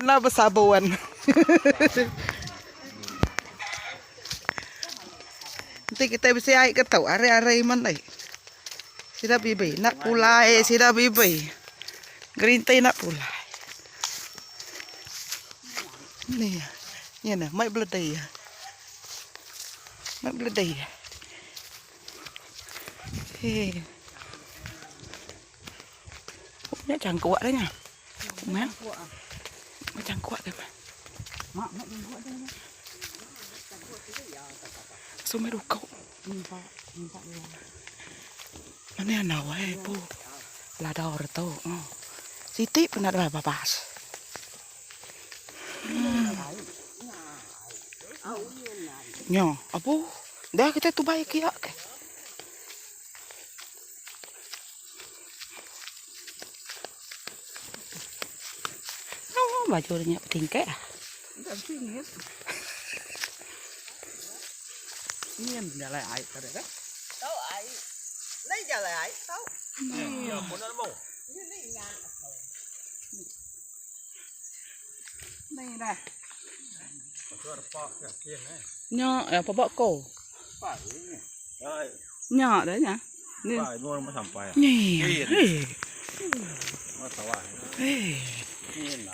na basabuan. Nanti kita bisa aik ke tau are-are man ay. Sida bibay nak pulay, sida bibay. Green tea nak pulay. Ni. Yan na, may bladay. May bladay. Hey. Nhá chẳng cuộn đấy nhá. Má. Nó chẳng cuộn đấy mà. Số mấy đồ cậu. Nó nè nào ấy bố. Là đỏ rồi tao. Si tiếp nó là bà bà. Nhỏ, bố. Dah kita tu baik kia. Bajunya tingkah. Ini yang jalan air tadi kan? Tahu air. Ini jalan air tahu. Iya, benar mau. Ini ngan. Ini dah. Nhỏ, apa bak ko? Nhỏ đấy nhá. Phải nuôi nó mới sampai. Nih. Nó tao à. Ini